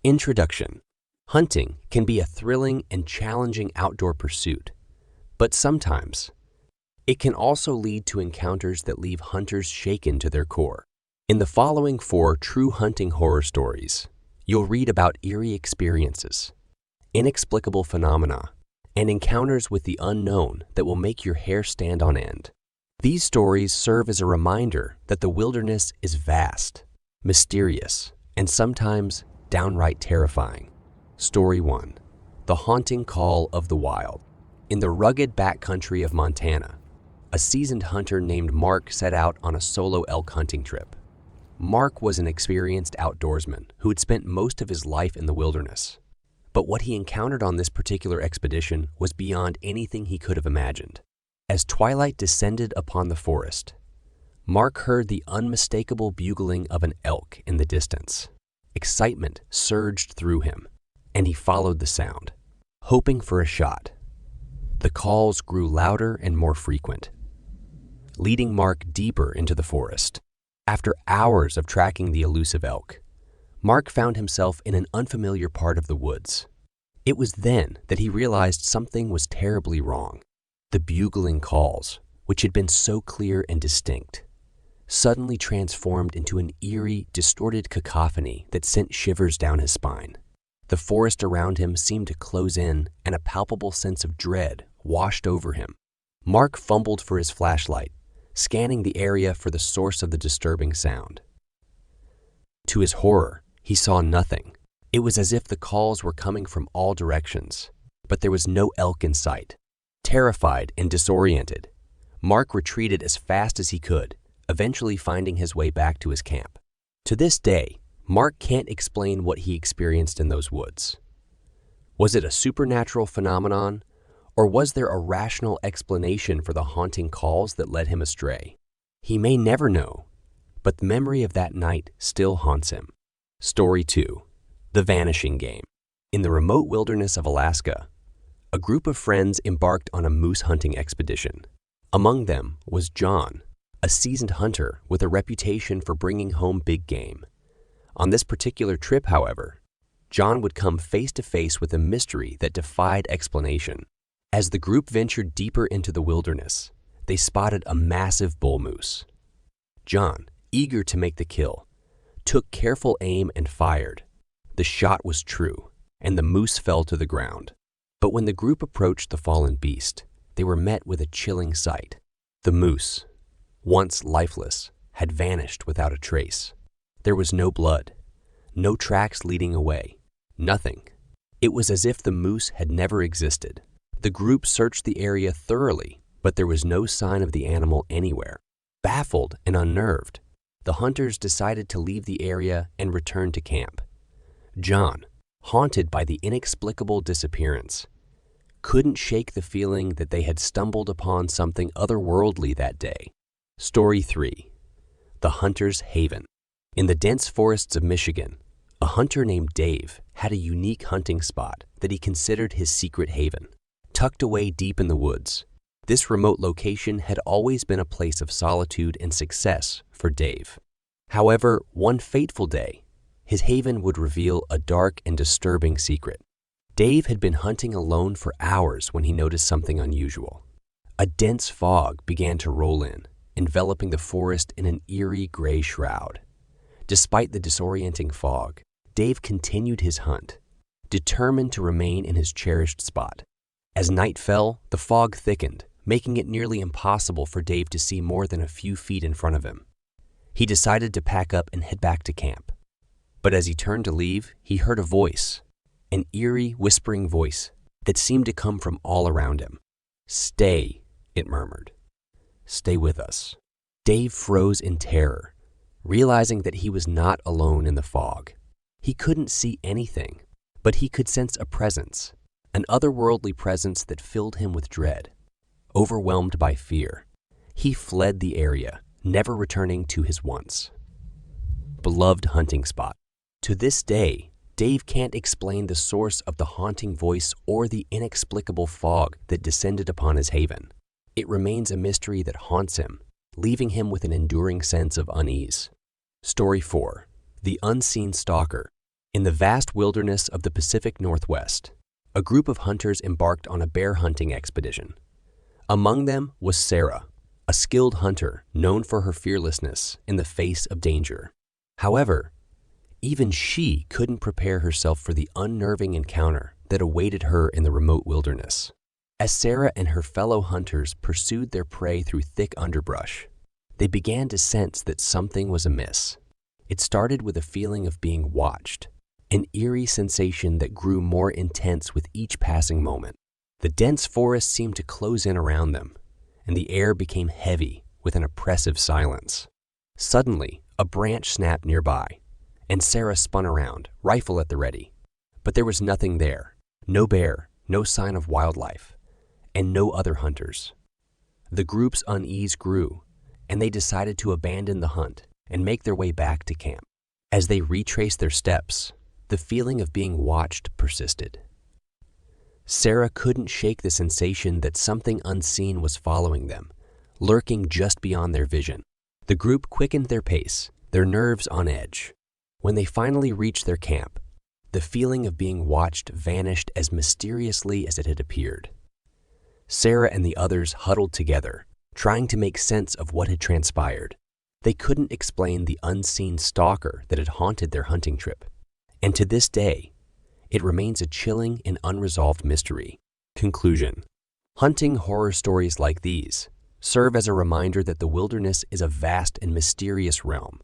Introduction. Hunting can be a thrilling and challenging outdoor pursuit, but sometimes it can also lead to encounters that leave hunters shaken to their core. In the following 4 true hunting horror stories, you'll read about eerie experiences, inexplicable phenomena, and encounters with the unknown that will make your hair stand on end. These stories serve as a reminder that the wilderness is vast, mysterious, and sometimes downright terrifying. Story 1. The Haunting Call of the Wild. In the rugged backcountry of Montana, a seasoned hunter named Mark set out on a solo elk hunting trip. Mark was an experienced outdoorsman who had spent most of his life in the wilderness. But what he encountered on this particular expedition was beyond anything he could have imagined. As twilight descended upon the forest, Mark heard the unmistakable bugling of an elk in the distance. Excitement surged through him, and he followed the sound, hoping for a shot. The calls grew louder and more frequent, leading Mark deeper into the forest. After hours of tracking the elusive elk, Mark found himself in an unfamiliar part of the woods. It was then that he realized something was terribly wrong. The bugling calls, which had been so clear and distinct, suddenly transformed into an eerie, distorted cacophony that sent shivers down his spine. The forest around him seemed to close in, and a palpable sense of dread washed over him. Mark fumbled for his flashlight, scanning the area for the source of the disturbing sound. To his horror, he saw nothing. It was as if the calls were coming from all directions, but there was no elk in sight. Terrified and disoriented, Mark retreated as fast as he could, eventually finding his way back to his camp. To this day, Mark can't explain what he experienced in those woods. Was it a supernatural phenomenon, or was there a rational explanation for the haunting calls that led him astray? He may never know, but the memory of that night still haunts him. Story 2. The Vanishing Game. In the remote wilderness of Alaska, a group of friends embarked on a moose hunting expedition. Among them was John, a seasoned hunter with a reputation for bringing home big game. On this particular trip, however, John would come face to face with a mystery that defied explanation. As the group ventured deeper into the wilderness, they spotted a massive bull moose. John, eager to make the kill, took careful aim and fired. The shot was true, and the moose fell to the ground. But when the group approached the fallen beast, they were met with a chilling sight. The moose, once lifeless, had vanished without a trace. There was no blood, no tracks leading away, nothing. It was as if the moose had never existed. The group searched the area thoroughly, but there was no sign of the animal anywhere. Baffled and unnerved, the hunters decided to leave the area and return to camp. John, haunted by the inexplicable disappearance, couldn't shake the feeling that they had stumbled upon something otherworldly that day. Story 3. The Hunter's Haven. In the dense forests of Michigan, a hunter named Dave had a unique hunting spot that he considered his secret haven. Tucked away deep in the woods, this remote location had always been a place of solitude and success for Dave. However, one fateful day, his haven would reveal a dark and disturbing secret. Dave had been hunting alone for hours when he noticed something unusual. A dense fog began to roll in, enveloping the forest in an eerie gray shroud. Despite the disorienting fog, Dave continued his hunt, determined to remain in his cherished spot. As night fell, the fog thickened, making it nearly impossible for Dave to see more than a few feet in front of him. He decided to pack up and head back to camp. But as he turned to leave, he heard a voice, an eerie, whispering voice that seemed to come from all around him. "Stay," it murmured. "Stay with us." Dave froze in terror, realizing that he was not alone in the fog. He couldn't see anything, but he could sense a presence, an otherworldly presence that filled him with dread. Overwhelmed by fear, he fled the area, never returning to his once beloved hunting spot. To this day, Dave can't explain the source of the haunting voice or the inexplicable fog that descended upon his haven. It remains a mystery that haunts him, leaving him with an enduring sense of unease. Story 4. The Unseen Stalker. In the vast wilderness of the Pacific Northwest, a group of hunters embarked on a bear hunting expedition. Among them was Sarah, a skilled hunter known for her fearlessness in the face of danger. However, even she couldn't prepare herself for the unnerving encounter that awaited her in the remote wilderness. As Sarah and her fellow hunters pursued their prey through thick underbrush, they began to sense that something was amiss. It started with a feeling of being watched, an eerie sensation that grew more intense with each passing moment. The dense forest seemed to close in around them, and the air became heavy with an oppressive silence. Suddenly, a branch snapped nearby, and Sarah spun around, rifle at the ready. But there was nothing there. No bear, no sign of wildlife, and no other hunters. The group's unease grew, and they decided to abandon the hunt and make their way back to camp. As they retraced their steps, the feeling of being watched persisted. Sarah couldn't shake the sensation that something unseen was following them, lurking just beyond their vision. The group quickened their pace, their nerves on edge. When they finally reached their camp, the feeling of being watched vanished as mysteriously as it had appeared. Sarah and the others huddled together, trying to make sense of what had transpired. They couldn't explain the unseen stalker that had haunted their hunting trip, and to this day, it remains a chilling and unresolved mystery. Conclusion: hunting horror stories like these serve as a reminder that the wilderness is a vast and mysterious realm,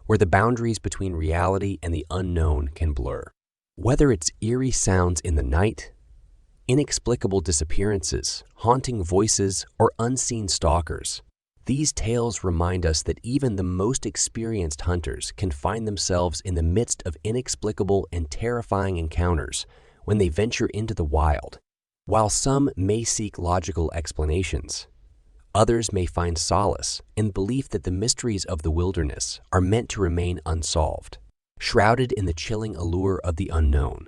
where the boundaries between reality and the unknown can blur. Whether it's eerie sounds in the night, inexplicable disappearances, haunting voices, or unseen stalkers, these tales remind us that even the most experienced hunters can find themselves in the midst of inexplicable and terrifying encounters when they venture into the wild. While some may seek logical explanations, others may find solace in the belief that the mysteries of the wilderness are meant to remain unsolved, shrouded in the chilling allure of the unknown.